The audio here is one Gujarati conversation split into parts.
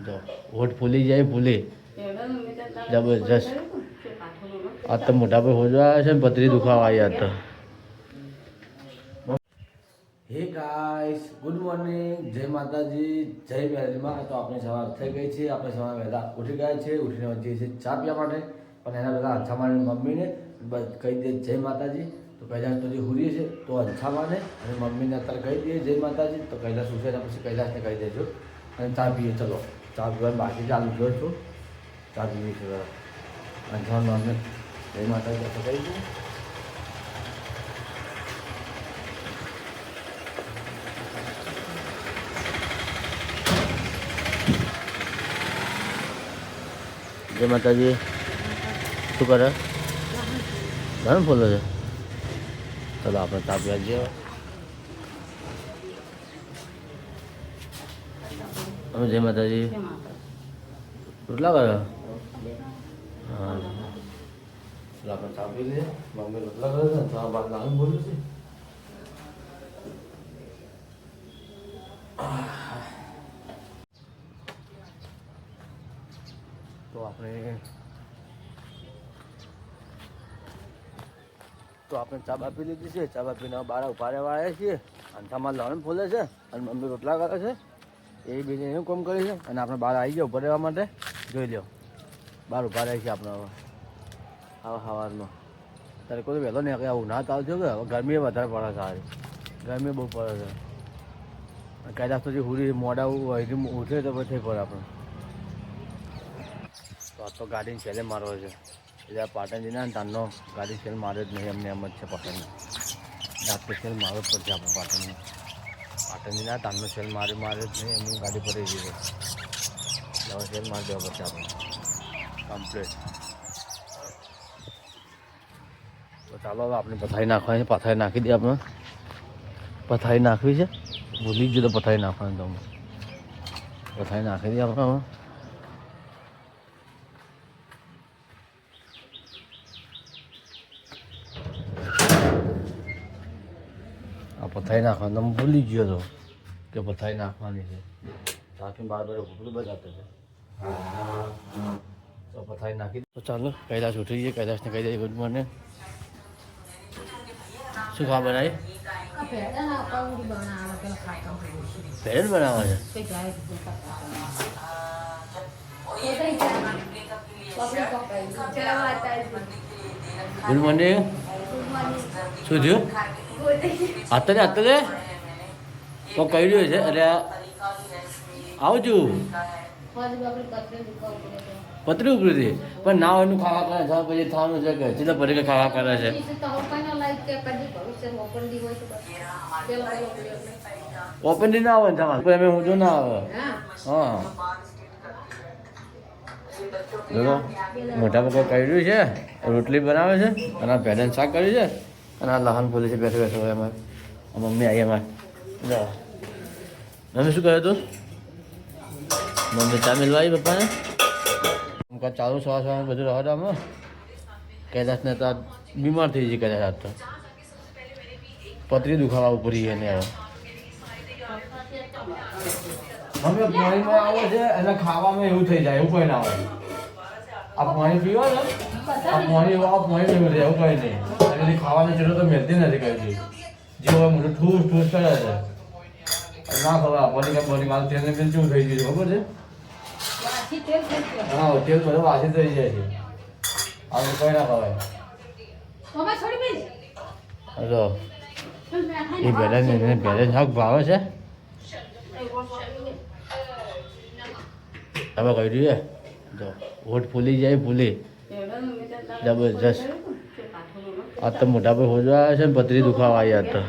જો હોઠ ફૂલી જાય ફૂલે જબરજસ્ત. આ તો મોટા ભાઈ હોજવા આવ્યા છે ને પતરી દુખાવા આવ્યા તો. હે ગાઈસ, ગુડ મોર્નિંગ, જય માતાજી, જય મેલડીમાં. તો આપણે સવાર થઈ ગઈ છે, આપણે સવાર વહેલા ઉઠી ગયા છે. ઉઠીને વચ્ચે છે ચા પીવા માટે, પણ એના પહેલાં અંછા મારી મમ્મીને કહી દે જય માતાજી. તો કૈલાસ તો જે હુરીએ છે તો અંછા માને અને મમ્મીને અત્યારે કહી દઈએ જય માતાજી. તો કૈલાસ ઉઠે ને પછી કૈલાસને કહી દેજો અને ચા પીએ. ચલો ચા પીવાની બાકી ચાલુ જો છું, ચા પીવી છે. અંછા મમ્મી જય માતાજી તો કહી દઉં. જય માતાજી. શું કરે? ઘણું ફૂલો છે. ચલો આપણે ચા પીવા જઈએ. અમે જય માતાજી. રોટલા કર્યો? હા, ચલો આપણે ચા પી લઈએ. મમ્મી રોટલા કરે છે, ચા બાદ લાવીને બોલું છે. તો આપણે ચા બા પી લીધી છે. ચા બા પીને બહાર ઉભા રહેવા આવ્યા છીએ. અંધામાં લણ ફૂલે છે અને મમ્મી રોટલા કરે છે. એ બીજે એવું કામ કરે છે અને આપણે બહાર આવી ગયા ઉભા રહેવા માટે. જોઈ લો બહાર ઉભા રહે છે આપણે હવે સવારમાં. ત્યારે કોઈ વહેલો નહીં કે ઉનાળો ચાલુ થયો કે હવે ગરમી વધારે પડે સારી. ગરમી બહુ પડે છે. કદાચ તો જે હુરી મોડા ઉઠે તો પછી પડે આપણે. તો આ તો ગાડીને છેલ્લે મારવો છે. એટલે પાટણ જઈને તારનો ગાડી સેલ મારે જ નહીં, એમને એમ જ છે પાટણની. રાત્રે સેલ મારવો જ પડશે આપણે પાટણની. પાટણ જઈને તારનો સેલ મારે જ નહીં, એમની ગાડી પર રહી ગઈ. હવે સેલ મારી દેવા પડશે આપણે કમ્પ્લીટ. તો ચાલો હવે આપણે પથારી નાખવાની છે. પથારી નાખી દઈએ આપણે. પથારી નાખવી છે, ભૂલી જ તો પથારી નાખવાની. તમે પથારી નાખી દઈએ આપણે હવે. પથારી નાખવાનું તમે ભૂલી ગયો તો કે પથારી નાખવાની છે. નાખીને બાર ભૂખલું બજાતો છે. તો પથારી નાખી તો ચાલો કૈલાસ ઉઠી જઈએ. કૈલાસને કહી દઈએ ગુડ મોર્નિંગ. શું ખાવા બનાવી? ભેળ બનાવવા છે. Good morning. શું થયું? અત્યારે તો કહી રહ્યું છે. અરે આવજો. પતરી ઉપરી હતી પણ ના એનું ખાવા કરે છે. પછી થવાનું છે કે સીધા પડી ખાવા કરે છે. ઓપનલી ના આવે ને તમારે એમ હું જો ના આવે. હા મોટા પપ્પા કહી રહ્યું છે. રોટલી બનાવે છે અને આ ભેંડનું શાક કર્યું છે અને આ લહણ ફૂલી છે. બેઠો બેઠો અમારે મમ્મી આવી અમારે. મમ્મી શું કહ્યું તું? મમ્મી ચા મિલવા આવી પપ્પાને. ચાલુ સવાર બધું રહો આમાં. કૈલાસને તો બીમાર થઈ ગઈ. કૈલાસ તો પતરી દુખાવા ઉપર એને હવે મમ્મી પાણીમાં આવે છે અને ખાવામાં એવું થઈ જાય. એવું કોઈ ના આવે. આ પાણી પીવો ને આ પાણી એવું થઈ જાય. એવું કંઈ નહીં. એટલે ખાવાની જરૂર તો મળતી નથી કઈ. જે હોય મોટું ઠૂસ ઠૂસ કરે છે. ના ખબર આપણને કંઈ બની મારું તેલને બિલ શું થઈ ગયું ખબર છે? હા તેલ બધું વાસી થઈ જાય છે. આવું કંઈ ના ખવાય. હલો એ ભેળે શાક ભાવે છે. તમે કહી દઈએ તો હોઠ ફૂલી જાય ફૂલે જબરજસ્ત. આ તો મોટા ભાઈ હોજવા આવ્યા છે ને પતરી દુખાવા આવ્યા તો.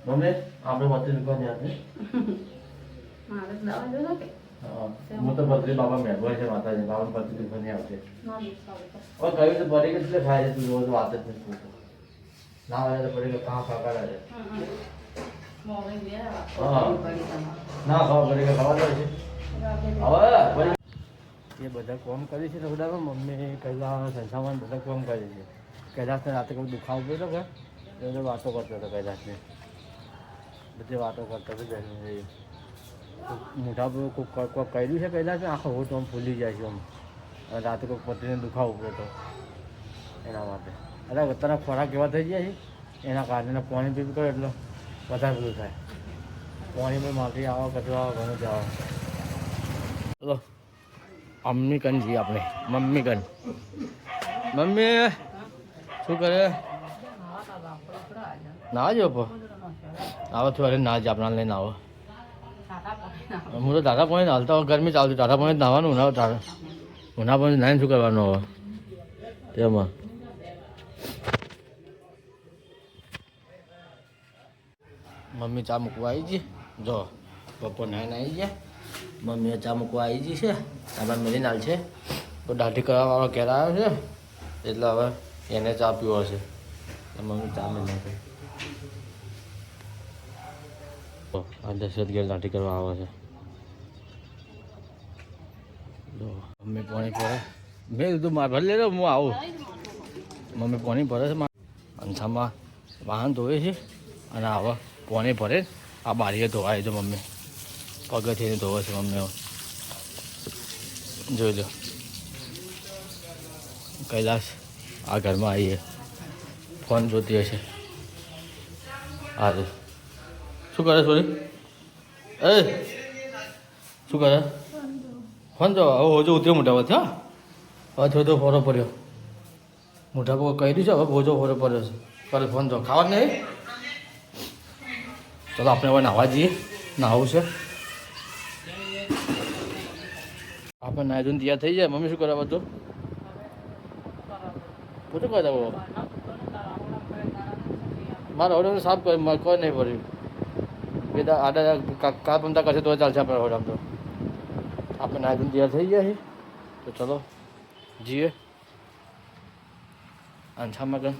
મમ્મી આપણે પતરી દુખાવા હું તો પતરી બાબા મેળવા છે. માતાજી બાબા પતરી દુખા નહીં આવતી. હવે કહ્યું તો પડી એટલે ખાય છે. તું રોજ વાત જ નથી. ના હોય તો પડી ગયો કાં કાકા છે. ના ખાવા પડી ગયો ખાવા દે છે. હવે એ બધા કોમ કરી છે થોડામાં. મમ્મી કૈલાસ સંસામાં બધા કોમ કરે છે. કૈલાસને રાતે કોઈ દુખાવો પડ્યો કે એને વાતો કરતો હતો. કૈલાસને બધી વાતો કરતો હતો. મોઢા પર કોઈક કર્યું છે કૈલાસ આખો હું તો આમ ફૂલી જાય છે આમ રાતે કોઈક પત્રીને દુખાવો પડે તો એના માટે અરે અત્યારના ખોરાક એવા થઈ ગયા છે એના કારણે પાણી પીવું કરે એટલે વધારે બધું થાય પાણીમાં માટી આવો કચરો આવો ઘણું જ આવો ચલો મમ્મી કન છીએ આપણે મમ્મી કન મમ્મી શું કરે ના જો આવો થોડે ના જ આપણા લઈને આવો હું તો ટાટા પાણી હાલતા હોય ગરમી ચાલતી ટાટા પાણી નાવાનું ઉના પાણી નાઈને શું કરવાનું હવે તેમાં મમ્મી ચા મૂકવા આવી છે જો બપોર નાઈને આવી ગયા મમ્મીએ ચા મૂકવા આવી ગઈ છે સામાન મેળીને હાલ છે તો દાઢી કરવાવાળો ઘેર આવ્યો છે એટલે હવે એને ચા પીવો હશે મમ્મી ચા મેળ નાખે આ દશરથ ઘેર દાઢી કરવા આવે છે મમ્મી પાણી ભરે મેં કીધું મારે ભરી લેજો હું આવું મમ્મી પાણી ભરે છે અંછામાં વાહન ધોવે છે અને હવે પાણી ભરે આ બારીએ ધોવાય છે મમ્મી પગથીને ધોવે છે મમ્મી જોઈ લો કૈલાસ આ ઘરમાં આવીએ ફોન જોતી હશે હા શું કરે સોરી એ શું કરે ફોન જો હવે હોજો ઉતર્યો મોટા વાત હા હવે થોડો ફોરો પડ્યો મોટા પગ કહી દીધું છે હવે હોજો ફોરો પડ્યો છે કરે ફોન જો ખાવા નહીં ચલો આપણે હવે નાહવા જઈએ નાહવું છે આપણે નાહી ધોઈને તૈયાર થઈ જાય મમ્મી શું કરે બધું બધું કહી દો મારા હોડે સાફ કોઈ નહીં પડ્યું બે આડા કા પંતા કરશે તો ચાલશે આપણે હોડ તો આપણે નાહી ધોઈને તૈયાર થઈ ગયા છે તો ચલો જઈએ અંછામાં કન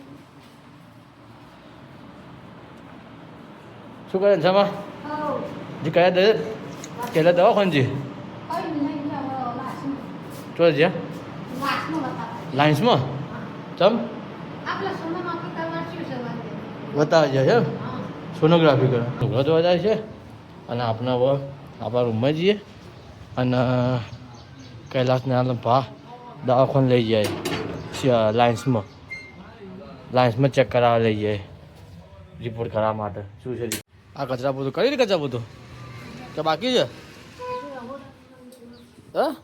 શું કરે અંછામાં જી કયા દે પહેલાં દવાખાને જી ચો જ્યાં લાઇન્સમાં ચમ બતાવે છે એમ સોનોગ્રાફી કરે ઢોકળા જોવા જાય છે અને આપણે હવે આપણા રૂમમાં જઈએ અને કૈલાસને ભા દવાખાને લઈ જાય લાઇન્સમાં ચેક કરાવવા લઈ જાય રિપોર્ટ કરાવવા માટે શું છે આ કચરા બધું કરી કચરા બધું તો બાકી છે હા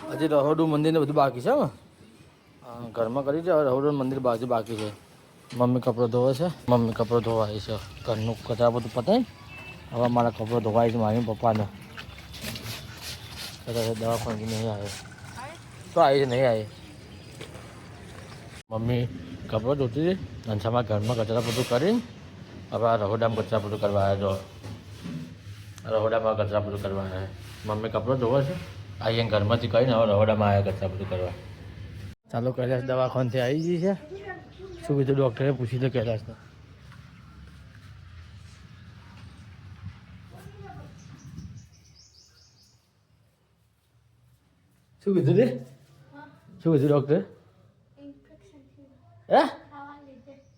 હજી રહોડું મંદિરને બધું બાકી છે હા ઘરમાં કરી છે હવે રહોડું મંદિર બાકી છે મમ્મી કપડો ધોવે છે મમ્મી કપડો ધોવાય છે ઘરનું કચરા બધું પતાય હવે મારા કપડો ધોવાય છે મારી પપ્પાને કદાચ દવાખાને નહીં આવે તો આવી છે નહીં આવે મમ્મી કપડો ધોતી હતી અંછામાં ઘરમાં કચરા બધું કરીને હવે આ રહોડામાં કચરા બધું કરવા આવ્યા જો રહોડામાં કચરા બધું કરવા આવ્યા મમ્મી કપડો ધોવે છે અહીંયા ઘરમાંથી કરીને હવે રહોડામાં આવ્યા કચરા બધું કરવા ચાલો કૈલાસ દવાખાનેથી આવી ગઈ છે શું કીધું ડૉક્ટરે પૂછી લો કૈલાસને શું કીધું રે શું કીધું ડૉક્ટરે હે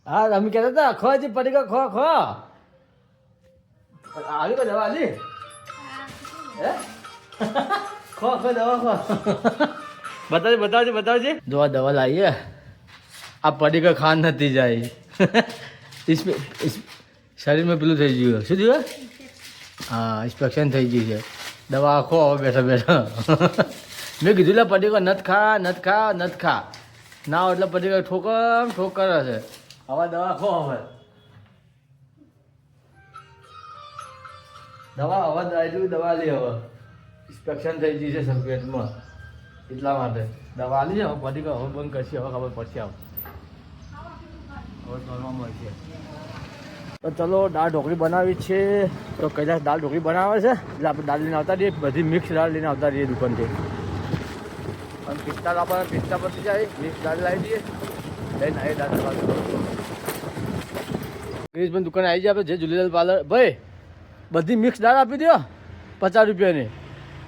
હા અમે કહેતા હતા ખો હજી પડી ગયો ખો આવી કોઈ દવા આલી હે ખો દવા બતાવજે જો આ દવા લાવીએ આ પડી ગયો ખાન નથી જાય શરીરમાં પેલું થઈ ગયું શું થયું હા ઇન્સ્પેક્શન થઈ ગયું છે દવા ખો બેઠા મેં કીધું લે પડી ગયો નથ ખા ના એટલે પડી ગયો ઠોકર હશે હવે દવા ખો હવે દવા લે હવે ઇન્સ્પેક્શન થઈ ગઈ છે સર્ટિફિકેટમાં એટલા માટે દવા આલી છે હવે પડી ગયો હવે બંધ કરશે હવે ખબર પડશે હવે કરવા મળશે તો ચલો દાળ ઢોકળી બનાવી છે તો કૈલાસ દાળ ઢોકળી બનાવે છે એટલે આપણે દાળ લઈને આવતા રહીએ બધી મિક્સ દાળ લઈને આવતા રહીએ દુકાનથી અને પિસ્તા આપણને પિસ્તા પતી જાય મિક્સ દાળ લાવી દઈએ લઈને આવી દાળ ક્રિશભાઈ દુકાને આવી જાય આપણે જે ઝૂલેલાલ પાર્લર ભાઈ બધી મિક્સ દાળ આપી દો 50 રૂપિયાની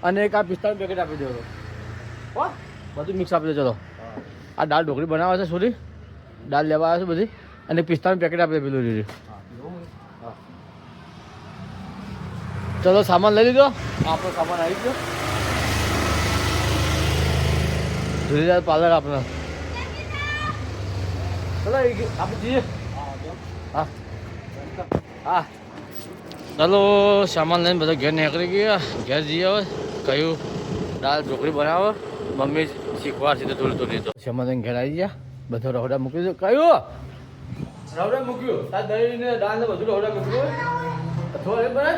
અને એક આ 45 પેકેટ આપી દો હો બધું મિક્સ આપી દો ચલો આ દાળ ઢોકળી બનાવે છે સોરી દાળ લેવા આવે છે બધી અને 45 પેકેટ આપી દે પેલું લીધું ચલો સામાન લઈ લીધો, આપણો સામાન આવી ગયો. ધુરીલાલ પાર્લર આપણે. ચલો આપણે જઈએ. હા હા ચાલો સામાન લઈને બધા ઘેર નીકળી ગયા. ઘેર જઈએ હવે. કહ્યું દાળ ઢોકળી બનાવો, મમ્મી શીખવાડશે તો થોડું થોડું. તો સામાન લઈને ઘેર આવી ગયા. બધો રહોડા મૂકી દીધો. કહ્યું રહોડા મૂક્યું. તાર દહીં ને દાળ ને બધું રહોડા મૂક્યું. થોડે બનાય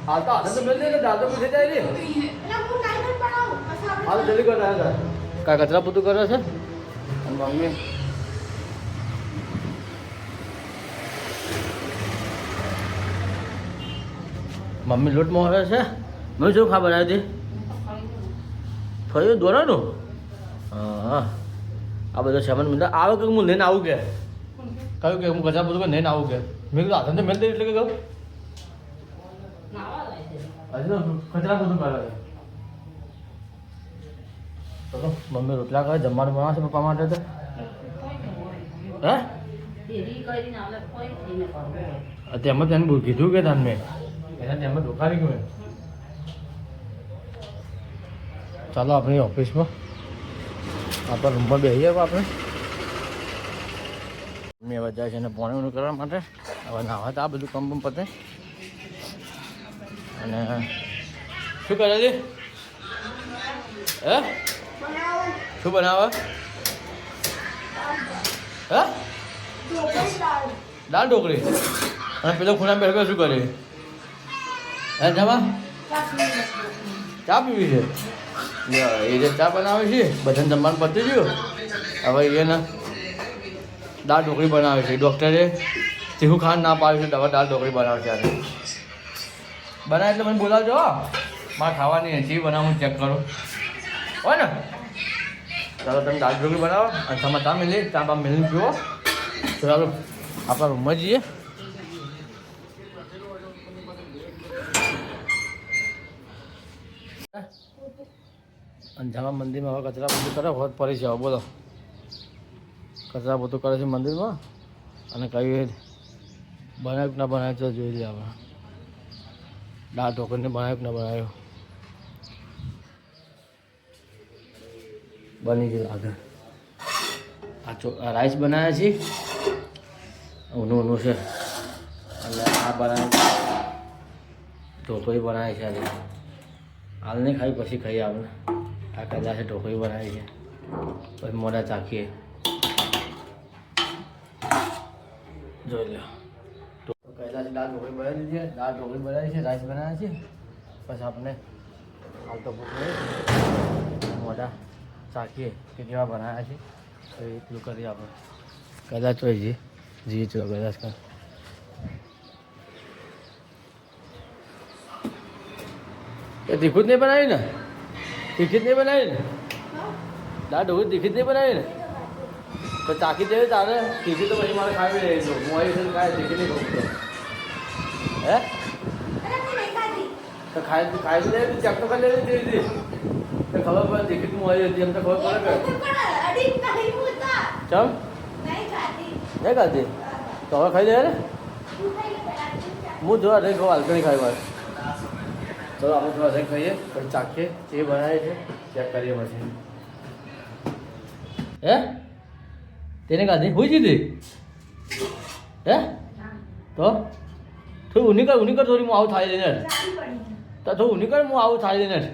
હાલતા હાથે તો મેળ દે ને દાળ તો પૂછે જાય ને. હાલ જલ્દી કરતા હતા કાંઈ કચરા પૂતું કરે છે. અને મમ્મી લોટ મોહરે છે. મેં શું ખા બનાવી હતી? ફર્યું દોરાનું. હા આ બધો સામાન મિત્ર આવે કે હું લઈને આવું કે કહ્યું કે હું કચરા પૂતું લઈને આવું કે મેં કીધું હાથે મેળ દે એટલે કે કહું હજુ કચરા પૂતું કરે. ચલો મમ્મી રોટલા કરે, જમવાનું બનાવશે પપ્પા માટે. તો હે તેમાં તેને બહુ કીધું કે તને મેં એના તેમાં ડોકારી ગયું. ચાલો આપણી ઓફિસમાં આપણા રૂમમાં બેસીએ. આપણે મમ્મી હવે જાય છે એને પોણી કરવા માટે. હવે નાવા તો આ બધું કામ પતે. અને શું કરે છે? હે શું બનાવે? હે દાળ ઢોકળી. અને પેલો ખૂણા બેઠો શું કરે? હે જમા ચા પીવી છે. એ જે ચા બનાવે છે બધાને જમવાનું પતી ગયું. હવે એને દાળ ઢોકળી બનાવે છે. ડૉક્ટરે તીખું ખાંડ ના પાડ્યું છે. હવે દાળ ઢોકળી બનાવે છે. આજે બનાવે એટલે મને બોલાવજો. મારે ખાવાની ચી બનાવું ચેક કરો હોય ને. ચાલો તમે દાળ ઢોકળી બનાવો અને તમે ચા મિલી ચા બા મિલીને પીવો. ચાલો આપણા રૂમમાં જઈએ. અંજામા મંદિરમાં હવે કચરા પોતું કરે. હોત પડી છે. બોલો કચરા પોતું કરે છે મંદિરમાં. અને કઈ બનાવ્યું કે ના બનાવ્યું તો જોઈ લઈએ આપણે. દાળ ઢોકળીને બનાવ્યું કે ના બનાવ્યું. બની ગયું લાગે. આ રાઈસ બનાવ્યા છે. ઊનું ઊનું છે. અને આ બનાવ્યું ઢોકળી બનાવી છે. આજે હાલ નહીં ખાઈ પછી ખાઈએ આપણે. આ કદાચ ઢોકળી બનાવી છે. પછી મોઢા ચાખીએ. જોઈ લો કૈલાસ દાળ ઢોકળી બનાવી દીધી છે. દાળ ઢોકળી બનાવી છે. રાઈસ બનાવ્યા છે. પછી આપણે હાલ તો ભૂખ લઈએ મોઢા ચાખીએ કે કેવા બનાવ્યા છે. તો એટલું કરીએ આપણે. કદાચ હોય જી ચલો કદાચ કર. એ તીખું જ નહીં બનાવી ને? તીખી જ નહીં બનાવી ને? દાળ ઢોકળી તીખી જ નહીં બનાવી ને? તો ચાખી દેવી તારે. તીખી તો પછી મારે ખાવી રહી છું. હું આવી ખાય તીખી નહીં ખાવું. હે તો ખાઈ લે ચેક તો કરી લેવી દેવી હતી. તો ખબર પડે તીખી હું આવી હતી એમ તો ખબર પડે કે ચમ નહીં ખાધી તો હવે ખાઈ લે ને. હું જોવા રહી ખાવ હાલતો નહીં ખાઈ મારે. ચલો આપણે થોડા રહી ખાઈએ પછી ચાખીએ એ બનાવે છે ચેક કરીએ પછી. હે તેને ખાધી હોઈ દીધી? હે તો થોડું ઊની કર થોડી. હું આવું થાળી લઈને તો થોડું ઊની કર. હું આવું થાળી લઈને.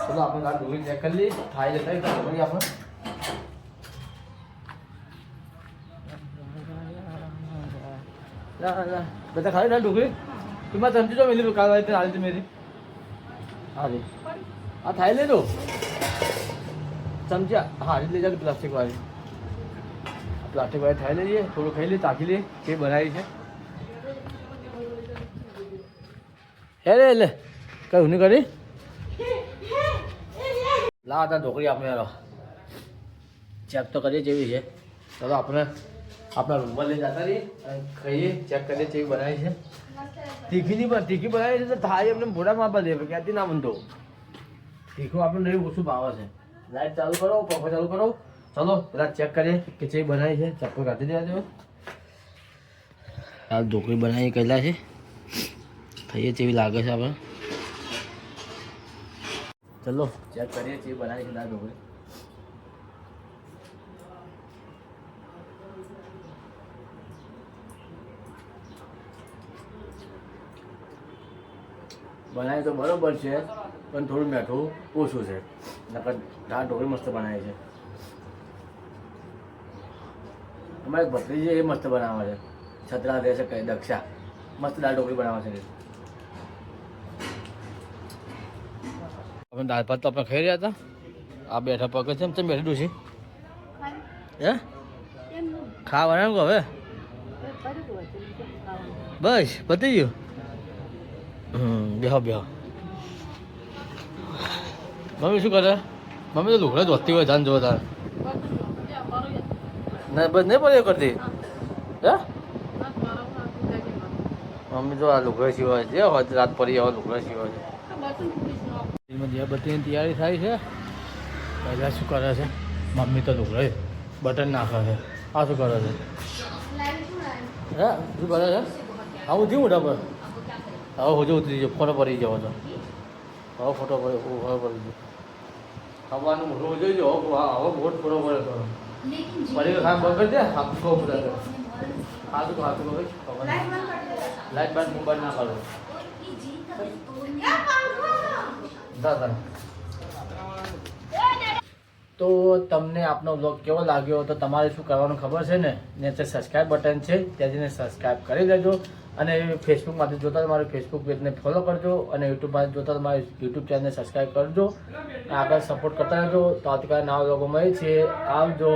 ચલો આપણે દાળ ઢોકળી ચેક કરી લઈએ. થાળી લેતા કરીએ આપણે. બધા ખાલી દાળ ઢોકળી તું સમજી જો મેલી કાલ વાળી હાલી હતી મેરી. હારી આ થાળી લઈ દો ચમચી. હારી લઈ જાવ પ્લાસ્ટિક વાળી. પ્લાસ્ટિક વાળી થાળી લઈએ. થોડું ખાઈ લઈએ ચાખી લઈએ કે બનાવી છે. હે રે લે કઈ ઊની કરી લા હતા ઢોકળી આપણે યાર ચેક તો કરીએ જેવી છે. ચલો આપણે આપણા રૂમમાં લઈ જતા રહીએ અને ખાઈએ ચેક કરીએ જેવી બનાવી છે. તીખી બનાવી છે તો થાળી એમને મોઢામાં આપવા દે ક્યાંથી ના બનતો. તીખું આપણે નહીં ઓછું ભાવે છે. લાઈટ ચાલુ કરો પંખો ચાલુ કરો. ચલો પેલા ચેક કરીએ કે જેવી બનાવી છે. ચપ્પલ કાઢી દેવા દો. આ ઢોકળી બનાવી કહેલા છે. ખાઈએ જેવી લાગે છે આપણે. ચલો ચેક કરીએ છીએ બનાવી છે દાળ ઢોકળી. બનાવી તો બરોબર છે પણ થોડું મીઠું ઓછું છે. નકર દાળ ઢોકળી મસ્ત બનાવી છે. અમારે ભત્રીજી એ મસ્ત બનાવે છે. છત્રા રહે છે કઈ દક્ષા મસ્ત દાળ ઢોકળી બનાવે છે. આપણે દાળ ભાત તો આપણે ખાઈ રહ્યા હતા. આ બેઠા પગ છે એમ બેઠી ડૂસી હે ખાવાના એમ હવે બસ પતી ગયું. બેહો બેહો. મમ્મી શું કરે? મમ્મી તો લુગડા ધોતી હોય જાન જોવા તાર ના બસ નહીં પડે કરતી હે. મમ્મી તો આ લુગડા સીવા છે હોય રાત પડી હવે લુગડા સીવા છે. દીવાબત્તીની તૈયારી થાય છે. પહેલાં શું કરે છે મમ્મી તો લુગડે બટન નાખે છે. આ શું કરે છે હે શું કરે છે? આવું થયું મોટા પર હવે હોજો ઉતરી ગયો ફોટો પડી જવો તો હવે ફોટો પડી ગયો. ખાવાનું મોટું જોઈ જો હવે મોટ ફોટો પડે તો પડી ખાવા બંધ કરી દે આખો બધા હાથું તો હાથું ભાઈ ખબર લાઈટ બાદ મોબાઈલ ના કરો દાદા. તો તમને આપનો બ્લોગ કેવો લાગ્યો તો તમારે શું કરવાનું ખબર છે ને નીચે સબસ્ક્રાઈબ બટન છે ત્યાં જઈને સબસ્ક્રાઈબ કરી લેજો. અને ફેસબુકમાંથી જોતા તમારી ફેસબુક પેજને ફોલો કરજો અને યુટ્યુબમાંથી જોતા તમારી યુટ્યુબ ચેનલને સબસ્ક્રાઈબ કરજો. આગળ સપોર્ટ કરતા રહેજો. તો આવતીકાલે નવા બ્લોગો મળે છે. આવજો.